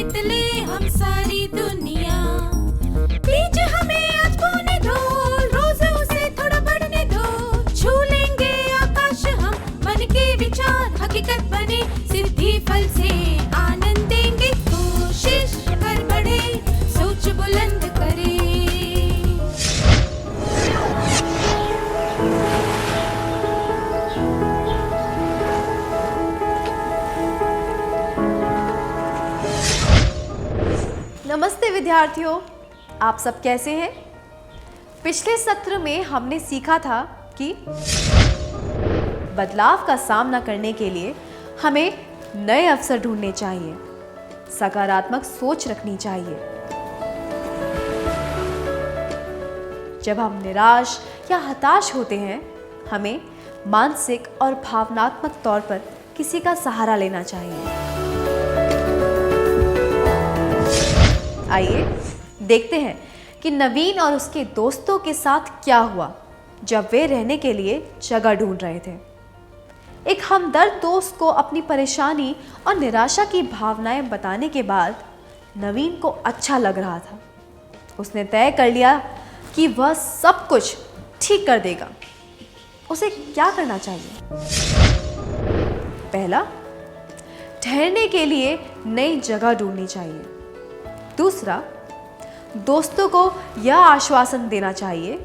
जीत ले हम सारी दुनिया। बीच हमें आज बोने दो, रोज उसे थोड़ा बढ़ने दो। छू लेंगे आकाश हम, मन के विचार हकीकत बने। सिद्धि फल से आनंद देंगे, कोशिश कर बढ़े, सोच बुलंद करे। नमस्ते विद्यार्थियों, आप सब कैसे हैं? पिछले सत्र में हमने सीखा था कि बदलाव का सामना करने के लिए हमें नए अवसर ढूंढने चाहिए, सकारात्मक सोच रखनी चाहिए। जब हम निराश या हताश होते हैं, हमें मानसिक और भावनात्मक तौर पर किसी का सहारा लेना चाहिए। आइए देखते हैं कि नवीन और उसके दोस्तों के साथ क्या हुआ जब वे रहने के लिए जगह ढूंढ रहे थे। एक हमदर्द दोस्त को अपनी परेशानी और निराशा की भावनाएं बताने के बाद नवीन को अच्छा लग रहा था। उसने तय कर लिया कि वह सब कुछ ठीक कर देगा। उसे क्या करना चाहिए? पहला, ठहरने के लिए नई जगह ढूंढनी चाहिए। दूसरा, दोस्तों को यह आश्वासन देना चाहिए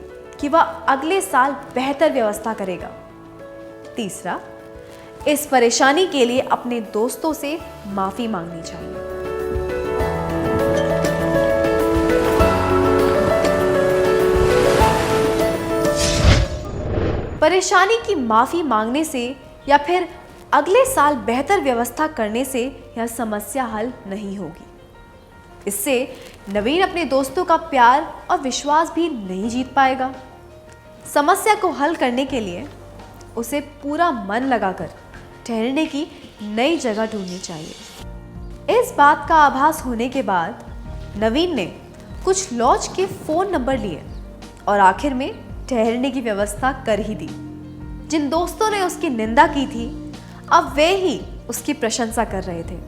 कि वह अगले साल बेहतर व्यवस्था करेगा। तीसरा, इस परेशानी के लिए अपने दोस्तों से माफी मांगनी चाहिए। परेशानी की माफी मांगने से या फिर अगले साल बेहतर व्यवस्था करने से यह समस्या हल नहीं होगी। इससे नवीन अपने दोस्तों का प्यार और विश्वास भी नहीं जीत पाएगा। समस्या को हल करने के लिए उसे पूरा मन लगाकर ठहरने की नई जगह ढूंढनी चाहिए। इस बात का आभास होने के बाद नवीन ने कुछ लॉज के फोन नंबर लिए और आखिर में ठहरने की व्यवस्था कर ही दी। जिन दोस्तों ने उसकी निंदा की थी, अब वे ही उसकी प्रशंसा कर रहे थे।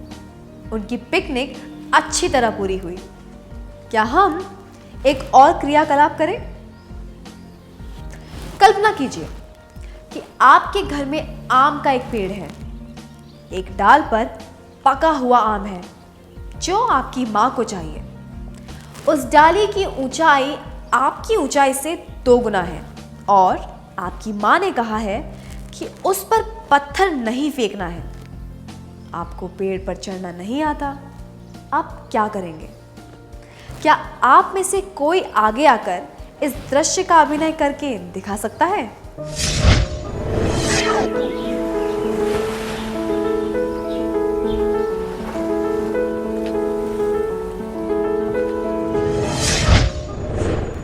उनकी पिकनिक अच्छी तरह पूरी हुई। क्या हम एक और क्रियाकलाप करें? कल्पना कीजिए कि आपके घर में आम का एक पेड़ है। एक डाल पर पका हुआ आम है जो आपकी मां को चाहिए। उस डाली की ऊंचाई आपकी ऊंचाई से 2 गुना है और आपकी मां ने कहा है कि उस पर पत्थर नहीं फेंकना है। आपको पेड़ पर चढ़ना नहीं आता। आप क्या करेंगे? क्या आप में से कोई आगे आकर इस दृश्य का अभिनय करके दिखा सकता है?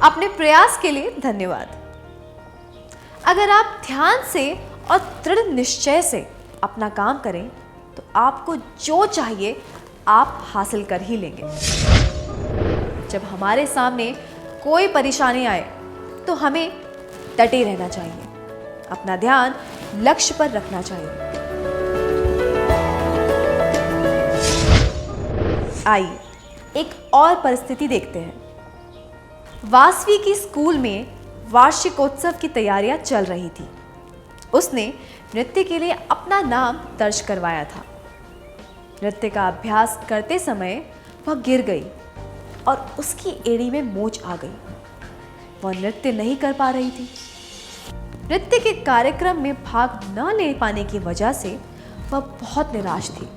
अपने प्रयास के लिए धन्यवाद। अगर आप ध्यान से और दृढ़ निश्चय से अपना काम करें तो आपको जो चाहिए आप हासिल कर ही लेंगे। जब हमारे सामने कोई परेशानी आए तो हमें डटे रहना चाहिए, अपना ध्यान लक्ष्य पर रखना चाहिए। आइए एक और परिस्थिति देखते हैं। वासवी की स्कूल में वार्षिकोत्सव की तैयारियां चल रही थी। उसने नृत्य के लिए अपना नाम दर्ज करवाया था। नृत्य का अभ्यास करते समय वह गिर गई और उसकी एड़ी में मोच आ गई। वह नृत्य नहीं कर पा रही थी। नृत्य के कार्यक्रम में भाग न ले पाने की वजह से वह बहुत निराश थी।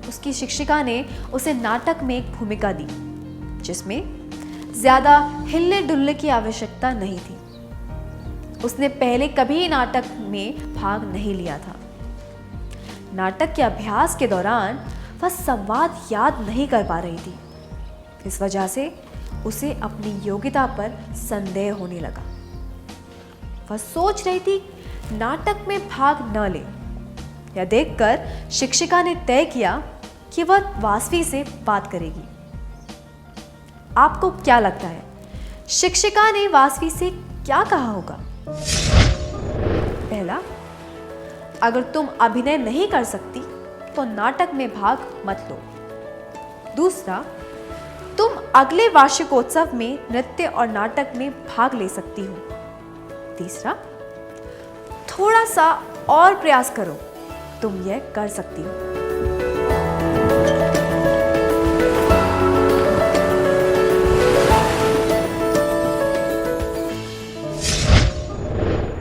उसकी शिक्षिका ने उसे नाटक में एक भूमिका दी जिसमें ज्यादा हिलने डुलने की आवश्यकता नहीं थी। उसने पहले कभी नाटक में भाग नहीं लिया था। नाटक के अभ्यास के दौरान वह संवाद याद नहीं कर पा रही थी। इस वजह से उसे अपनी योग्यता पर संदेह होने लगा। वह सोच रही थी नाटक में भाग न ले। यह देखकर शिक्षिका ने तय किया कि वह वासवी से बात करेगी। आपको क्या लगता है शिक्षिका ने वासवी से क्या कहा होगा? पहला, अगर तुम अभिनय नहीं कर सकती तो नाटक में भाग मत लो। दूसरा, तुम अगले वार्षिकोत्सव में नृत्य और नाटक में भाग ले सकती हो। तीसरा, थोड़ा सा और प्रयास करो, तुम यह कर सकती हो।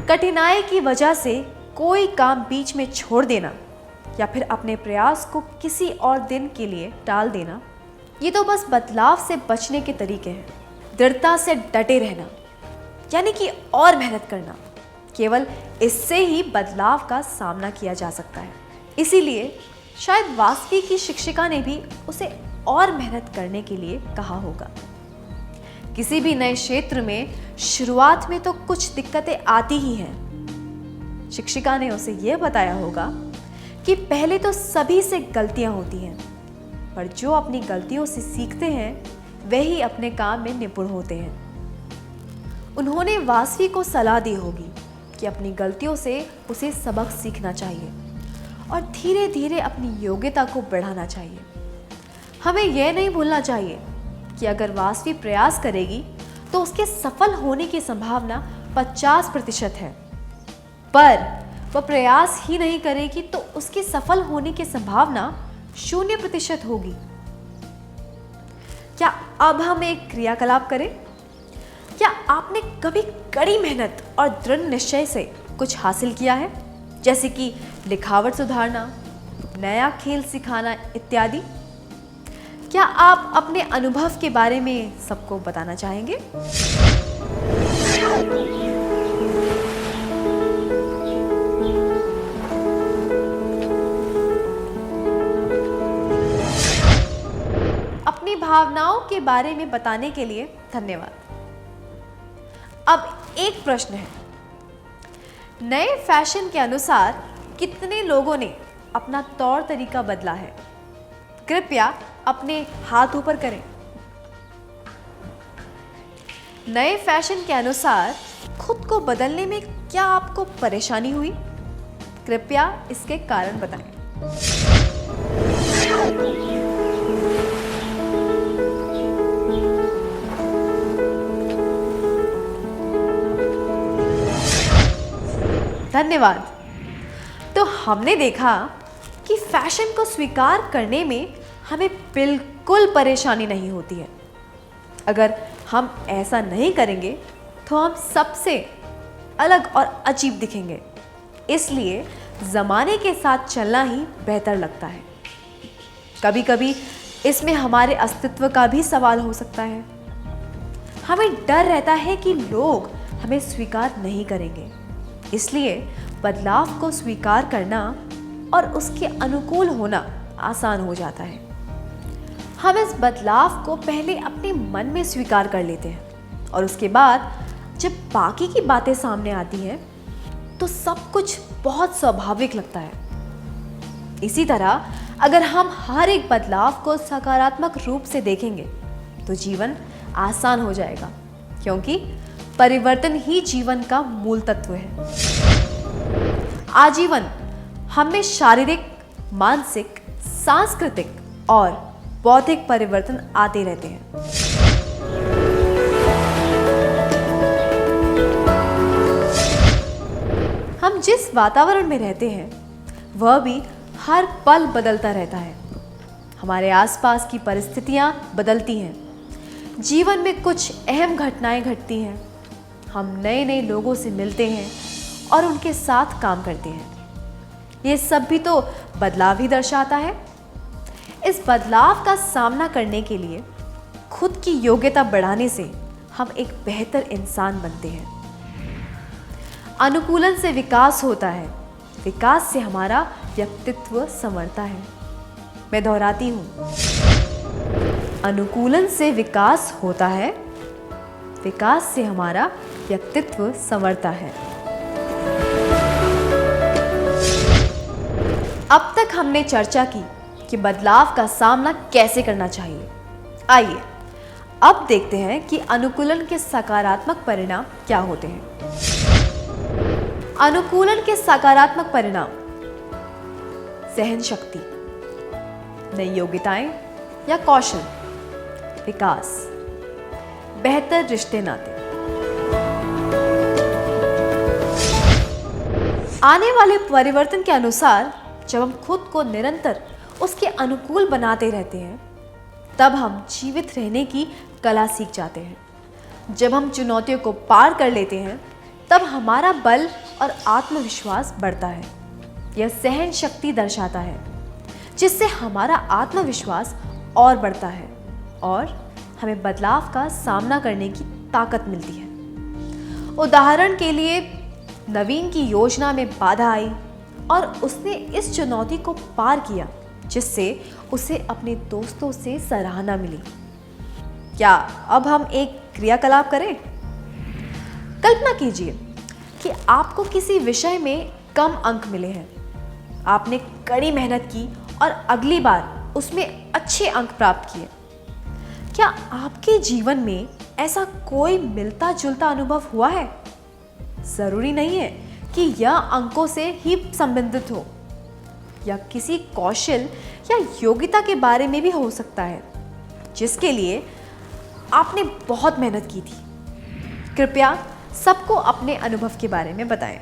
कठिनाई की वजह से कोई काम बीच में छोड़ देना या फिर अपने प्रयास को किसी और दिन के लिए टाल देना, ये तो बस बदलाव से बचने के तरीके हैं। दृढ़ता से डटे रहना, यानी कि और मेहनत करना, केवल इससे ही बदलाव का सामना किया जा सकता है। इसीलिए शायद वासवी की शिक्षिका ने भी उसे और मेहनत करने के लिए कहा होगा। किसी भी नए क्षेत्र में शुरुआत में तो कुछ दिक्कतें आती ही हैं। शिक्षिका ने उसे यह बताया होगा कि पहले तो सभी से गलतियां होती हैं, पर जो अपनी गलतियों से सीखते हैं वही अपने काम में निपुण होते हैं। उन्होंने वासवी को सलाह दी होगी कि अपनी गलतियों से उसे सबक सीखना चाहिए और धीरे धीरे अपनी योग्यता को बढ़ाना चाहिए। हमें यह नहीं भूलना चाहिए कि अगर वासवी प्रयास करेगी तो उसके सफल होने की संभावना 50% है, पर वह प्रयास ही नहीं करेगी तो उसके सफल होने की संभावना 0% होगी। क्या अब हम एक क्रियाकलाप करें? क्या आपने कभी कड़ी मेहनत और दृढ़ निश्चय से कुछ हासिल किया है, जैसे कि लिखावट सुधारना, नया खेल सिखाना इत्यादि? क्या आप अपने अनुभव के बारे में सबको बताना चाहेंगे? अपनी भावनाओं के बारे में बताने के लिए धन्यवाद। अब एक प्रश्न है, नए फैशन के अनुसार कितने लोगों ने अपना तौर तरीका बदला है? कृपया अपने हाथ ऊपर करें। नए फैशन के अनुसार खुद को बदलने में क्या आपको परेशानी हुई? कृपया इसके कारण बताएं। धन्यवाद। तो हमने देखा कि फैशन को स्वीकार करने में हमें बिल्कुल परेशानी नहीं होती है। अगर हम ऐसा नहीं करेंगे तो हम सबसे अलग और अजीब दिखेंगे। इसलिए ज़माने के साथ चलना ही बेहतर लगता है। कभी कभी इसमें हमारे अस्तित्व का भी सवाल हो सकता है। हमें डर रहता है कि लोग हमें स्वीकार नहीं करेंगे, इसलिए बदलाव को स्वीकार करना और उसके अनुकूल होना आसान हो जाता है। हम इस बदलाव को पहले अपने मन में स्वीकार कर लेते हैं और उसके बाद जब बाकी की बातें सामने आती हैं तो सब कुछ बहुत स्वाभाविक लगता है। इसी तरह अगर हम हर एक बदलाव को सकारात्मक रूप से देखेंगे तो जीवन आसान हो जाएगा, क्योंकि परिवर्तन ही जीवन का मूल तत्व है। आजीवन हमें शारीरिक, मानसिक, सांस्कृतिक और बौद्धिक परिवर्तन आते रहते हैं। हम जिस वातावरण में रहते हैं वह भी हर पल बदलता रहता है। हमारे आसपास की परिस्थितियां बदलती हैं, जीवन में कुछ अहम घटनाएं घटती हैं, हम नए नए लोगों से मिलते हैं और उनके साथ काम करते हैं। ये सब भी तो बदलाव ही दर्शाता है। इस बदलाव का सामना करने के लिए खुद की योग्यता बढ़ाने से हम एक बेहतर इंसान बनते हैं। अनुकूलन से विकास होता है, विकास से हमारा व्यक्तित्व संवरता है। मैं दोहराती हूँ, अनुकूलन से विकास होता है, विकास से हमारा व्यक्तित्व संवरता है। अब तक हमने चर्चा की कि बदलाव का सामना कैसे करना चाहिए। आइए अब देखते हैं कि अनुकूलन के सकारात्मक परिणाम क्या होते हैं। अनुकूलन के सकारात्मक परिणाम: सहन शक्ति, नई योग्यताएं, या कौशल, विकास, बेहतर रिश्ते नाते। आने वाले परिवर्तन के अनुसार जब हम खुद को निरंतर उसके अनुकूल बनाते रहते हैं, तब हम जीवित रहने की कला सीख जाते हैं। जब हम चुनौतियों को पार कर लेते हैं, तब हमारा बल और आत्मविश्वास बढ़ता है। यह सहन शक्ति दर्शाता है, जिससे हमारा आत्मविश्वास और बढ़ता है और हमें बदलाव का सामना करने की ताकत मिलती है। उदाहरण के लिए, नवीन की योजना में बाधा आई और उसने इस चुनौती को पार किया, जिससे उसे अपने दोस्तों से सराहना मिली। क्या अब हम एक क्रियाकलाप करें? कल्पना कीजिए कि आपको किसी विषय में कम अंक मिले हैं। आपने कड़ी मेहनत की और अगली बार उसमें अच्छे अंक प्राप्त किए। क्या आपके जीवन में ऐसा कोई मिलता जुलता अनुभव हुआ है? जरूरी नहीं है कि यह अंकों से ही संबंधित हो, या किसी कौशल या योग्यता के बारे में भी हो सकता है, जिसके लिए आपने बहुत मेहनत की थी। कृपया सबको अपने अनुभव के बारे में बताएं।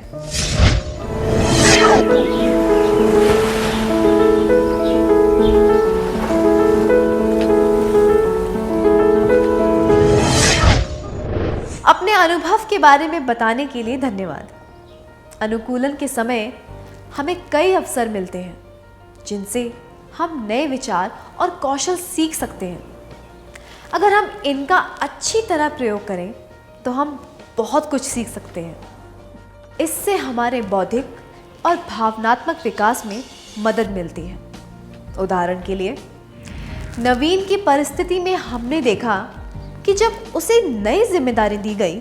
अपने अनुभव के बारे में बताने के लिए धन्यवाद। अनुकूलन के समय हमें कई अवसर मिलते हैं, जिनसे हम नए विचार और कौशल सीख सकते हैं। अगर हम इनका अच्छी तरह प्रयोग करें, तो हम बहुत कुछ सीख सकते हैं। इससे हमारे बौद्धिक और भावनात्मक विकास में मदद मिलती है। उदाहरण के लिए, नवीन की परिस्थिति में हमने देखा कि जब उसे नई जिम्मेदारी दी गई,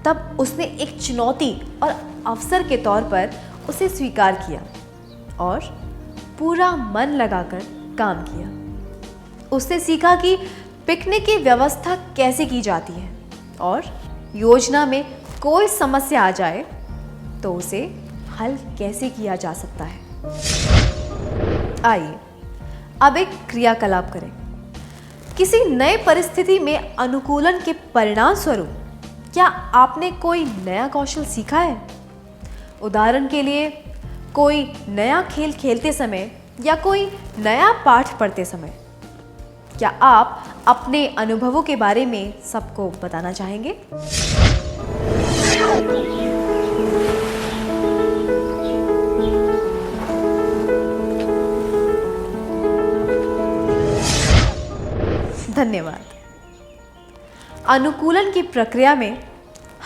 तब उसने एक चुनौती और अवसर के तौर पर उसे स्वीकार किया और पूरा मन लगाकर काम किया। उसने सीखा कि पिकनिक की व्यवस्था कैसे की जाती है और योजना में कोई समस्या आ जाए तो उसे हल कैसे किया जा सकता है। आइए अब एक क्रियाकलाप करें। किसी नए परिस्थिति में अनुकूलन के परिणाम स्वरूप क्या आपने कोई नया कौशल सीखा है? उदाहरण के लिए, कोई नया खेल खेलते समय या कोई नया पाठ पढ़ते समय। क्या आप अपने अनुभवों के बारे में सबको बताना चाहेंगे? धन्यवाद। अनुकूलन की प्रक्रिया में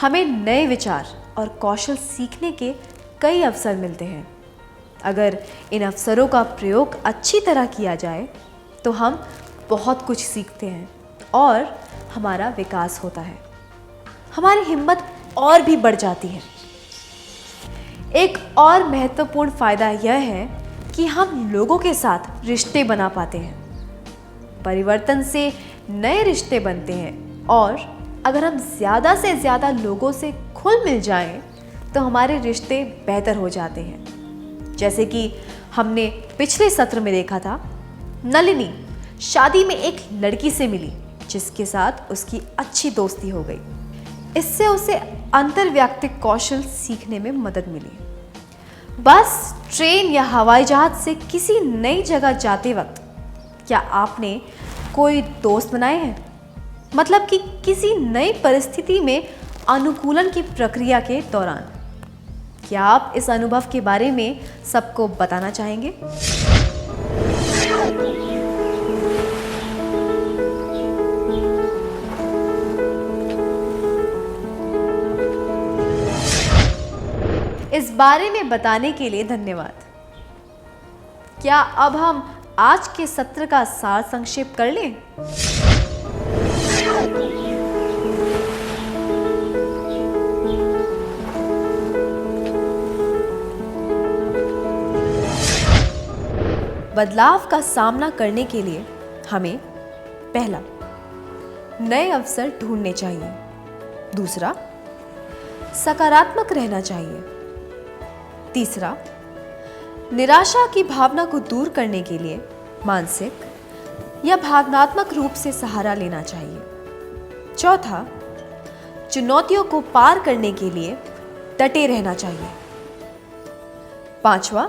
हमें नए विचार और कौशल सीखने के कई अवसर मिलते हैं। अगर इन अवसरों का प्रयोग अच्छी तरह किया जाए, तो हम बहुत कुछ सीखते हैं और हमारा विकास होता है। हमारी हिम्मत और भी बढ़ जाती है। एक और महत्वपूर्ण फायदा यह है कि हम लोगों के साथ रिश्ते बना पाते हैं। परिवर्तन से नए रिश्ते बनते हैं और अगर हम ज़्यादा से ज़्यादा लोगों से खुल मिल जाएं, तो हमारे रिश्ते बेहतर हो जाते हैं। जैसे कि हमने पिछले सत्र में देखा था, नलिनी शादी में एक लड़की से मिली जिसके साथ उसकी अच्छी दोस्ती हो गई। इससे उसे अंतर्व्यक्तिक कौशल सीखने में मदद मिली। बस, ट्रेन या हवाई जहाज से किसी नई जगह जाते वक्त क्या आपने कोई दोस्त बनाए हैं? मतलब कि किसी नई परिस्थिति में अनुकूलन की प्रक्रिया के दौरान। क्या आप इस अनुभव के बारे में सबको बताना चाहेंगे? इस बारे में बताने के लिए धन्यवाद। क्या अब हम आज के सत्र का सार संक्षेप कर लें? बदलाव का सामना करने के लिए हमें पहला, नए अवसर ढूंढने चाहिए। दूसरा, सकारात्मक रहना चाहिए। तीसरा, निराशा की भावना को दूर करने के लिए मानसिक, या भावनात्मक रूप से सहारा लेना चाहिए। चौथा, चुनौतियों को पार करने के लिए डटे रहना चाहिए। पांचवा,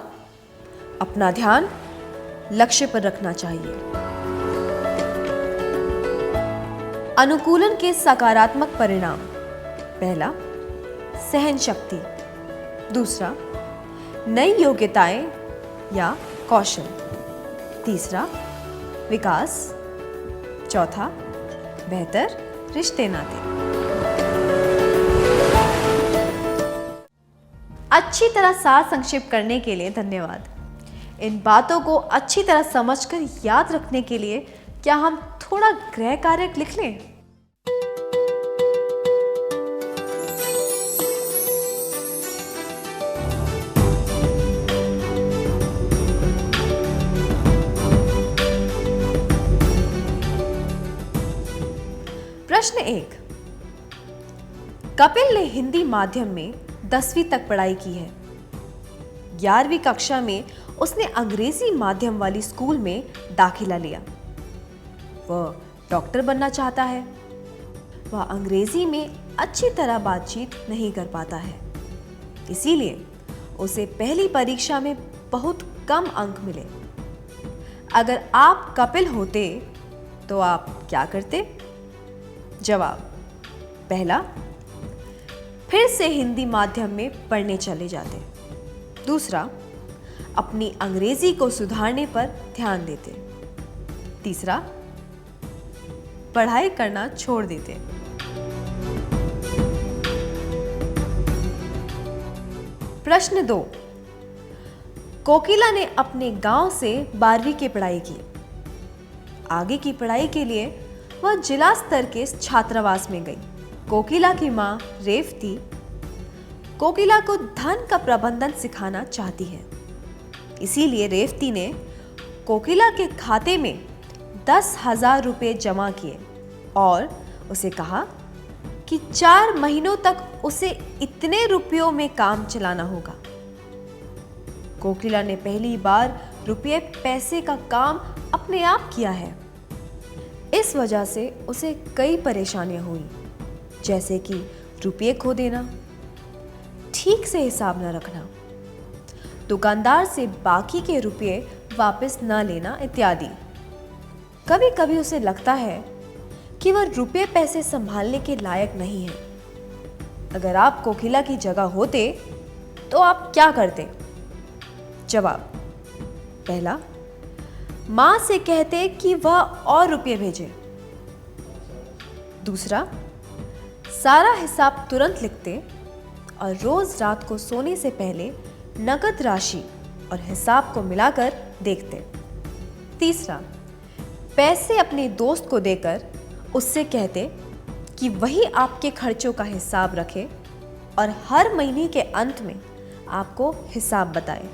अपना ध्यान लक्ष्य पर रखना चाहिए। अनुकूलन के सकारात्मक परिणाम: पहला, सहन शक्ति। दूसरा, नई योग्यताएं या कौशल। तीसरा, विकास। चौथा, बेहतर रिश्ते नाते। अच्छी तरह सार संक्षेप करने के लिए धन्यवाद। इन बातों को अच्छी तरह समझकर याद रखने के लिए क्या हम थोड़ा गृह कार्य लिख लें? प्रश्न 1। कपिल ने हिंदी माध्यम में 10वीं तक पढ़ाई की है। 11वीं कक्षा में उसने अंग्रेजी माध्यम वाली स्कूल में दाखिला लिया। वह डॉक्टर बनना चाहता है। वह अंग्रेजी में अच्छी तरह बातचीत नहीं कर पाता है, इसीलिए उसे पहली परीक्षा में बहुत कम अंक मिले। अगर आप कपिल होते तो आप क्या करते? जवाब: पहला, फिर से हिंदी माध्यम में पढ़ने चले जाते। दूसरा, अपनी अंग्रेजी को सुधारने पर ध्यान देते। तीसरा, पढ़ाई करना छोड़ देते। प्रश्न 2। कोकिला ने अपने गांव से 12वीं की पढ़ाई की। आगे की पढ़ाई के लिए वह जिला स्तर के छात्रावास में गई। कोकिला की मां रेवती कोकिला को धन का प्रबंधन सिखाना चाहती है, इसीलिए रेवती ने कोकिला के खाते में 10,000 रुपये जमा किए और उसे कहा कि 4 महीनों तक उसे इतने रुपयों में काम चलाना होगा। कोकिला ने पहली बार रुपये पैसे का काम अपने आप किया है। इस वजह से उसे कई परेशानियां हुई, जैसे कि रुपये खो देना, ठीक से हिसाब न रखना, दुकानदार से बाकी के रुपये वापस न लेना इत्यादि। कभी कभी उसे लगता है कि वह रुपये पैसे संभालने के लायक नहीं है। अगर आप कोकिला की जगह होते तो आप क्या करते? जवाब: पहला, मां से कहते कि वह और रुपये भेजे। दूसरा, सारा हिसाब तुरंत लिखते और रोज रात को सोने से पहले नकद राशि और हिसाब को मिलाकर देखते। तीसरा, पैसे अपने दोस्त को देकर उससे कहते कि वही आपके खर्चों का हिसाब रखे और हर महीने के अंत में आपको हिसाब बताए।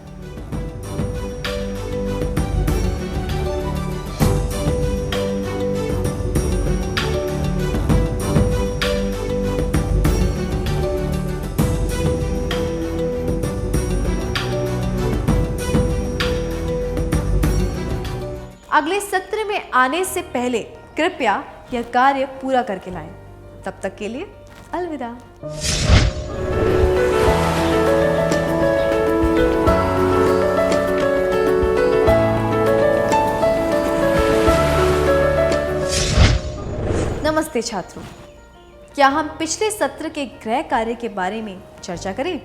अगले सत्र में आने से पहले कृपया यह कार्य पूरा करके लाएं। तब तक के लिए अलविदा। नमस्ते छात्रों, क्या हम पिछले सत्र के गृह कार्य के बारे में चर्चा करें?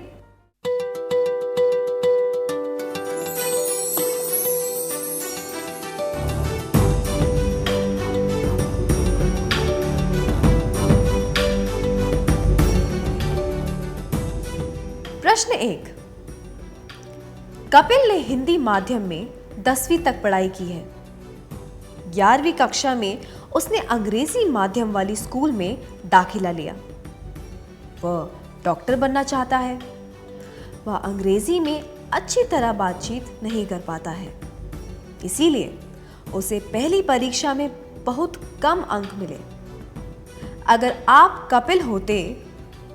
प्रश्न 1। कपिल ने हिंदी माध्यम में 10वीं तक पढ़ाई की है। 11वीं कक्षा में उसने अंग्रेजी माध्यम वाली स्कूल में दाखिला लिया। वह डॉक्टर बनना चाहता है। वह अंग्रेजी में अच्छी तरह बातचीत नहीं कर पाता है, इसीलिए उसे पहली परीक्षा में बहुत कम अंक मिले। अगर आप कपिल होते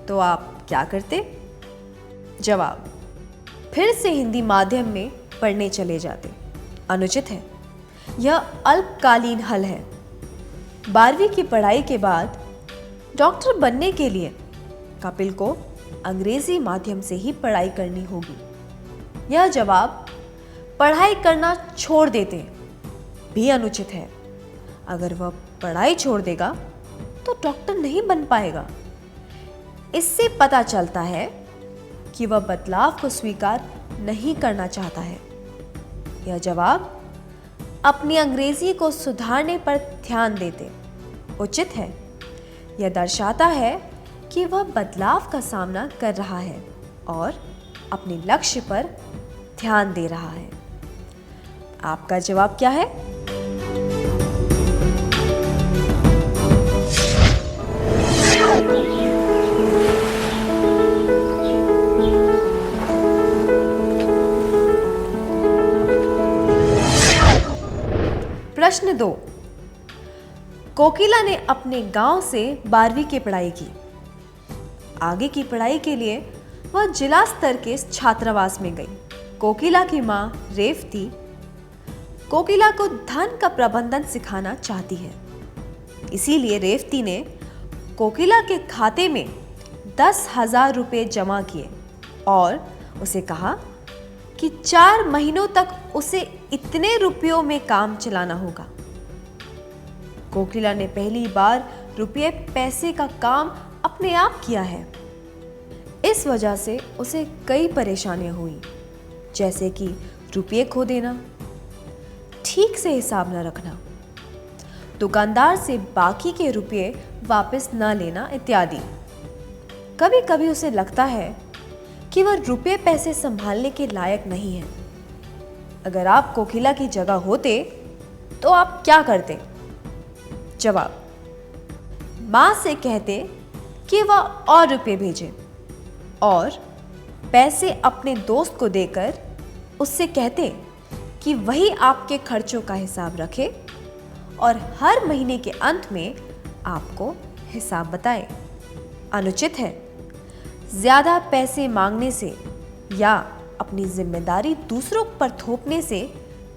तो आप क्या करते? जवाब: फिर से हिंदी माध्यम में पढ़ने चले जाते। अनुचित है, यह अल्पकालीन हल है। 12वीं की पढ़ाई के बाद डॉक्टर बनने के लिए कपिल को अंग्रेजी माध्यम से ही पढ़ाई करनी होगी। यह जवाब पढ़ाई करना छोड़ देते भी अनुचित है। अगर वह पढ़ाई छोड़ देगा तो डॉक्टर नहीं बन पाएगा। इससे पता चलता है कि वह बदलाव को स्वीकार नहीं करना चाहता है। यह जवाब अपनी अंग्रेजी को सुधारने पर ध्यान देते उचित है। यह दर्शाता है कि वह बदलाव का सामना कर रहा है और अपने लक्ष्य पर ध्यान दे रहा है। आपका जवाब क्या है? प्रश्न 2। कोकिला ने अपने गांव से 12वीं की पढ़ाई की। आगे की पढ़ाई के लिए वह जिला स्तर के छात्रावास में गई। कोकिला की मां रेवती कोकिला को धन का प्रबंधन सिखाना चाहती है। इसीलिए रेवती ने कोकिला के खाते में 10,000 रुपये जमा किए और उसे कहा कि 4 महीनों तक उसे इतने रुपयों में काम चलाना होगा। कोकिला ने पहली बार रुपये पैसे का काम अपने आप किया है। इस वजह से उसे कई परेशानियां हुई, जैसे कि रुपये खो देना, ठीक से हिसाब न रखना, दुकानदार से बाकी के रुपये वापस न लेना इत्यादि। कभी कभी उसे लगता है कि वह रुपये पैसे संभालने के लायक नहीं है। अगर आप कोकिला की जगह होते तो आप क्या करते? जवाब: मां से कहते कि वह और रुपये भेजे और पैसे अपने दोस्त को देकर उससे कहते कि वही आपके खर्चों का हिसाब रखे और हर महीने के अंत में आपको हिसाब बताए। अनुचित है। ज्यादा पैसे मांगने से या अपनी जिम्मेदारी दूसरों पर थोपने से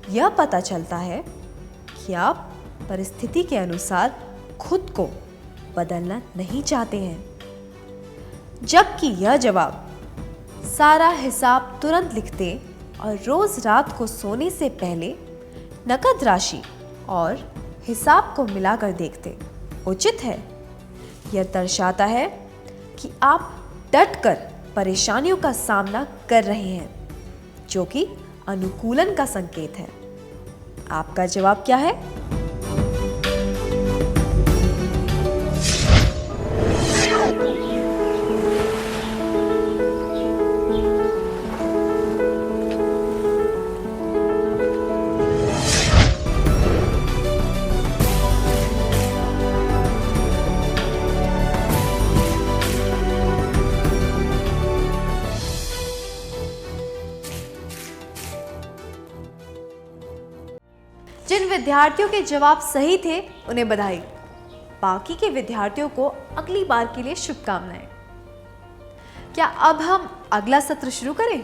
यह पता चलता है कि आप परिस्थिति के अनुसार खुद को बदलना नहीं चाहते हैं। जबकि यह जवाब सारा हिसाब तुरंत लिखते और रोज रात को सोने से पहले नकद राशि और हिसाब को मिलाकर देखते उचित है। यह दर्शाता है कि आप डटकर परेशानियों का सामना कर रहे हैं, जो कि अनुकूलन का संकेत है। आपका जवाब क्या है? जिन विद्यार्थियों के जवाब सही थे उन्हें बधाई। बाकी के विद्यार्थियों को अगली बार के लिए शुभकामनाएं। क्या अब हम अगला सत्र शुरू करें?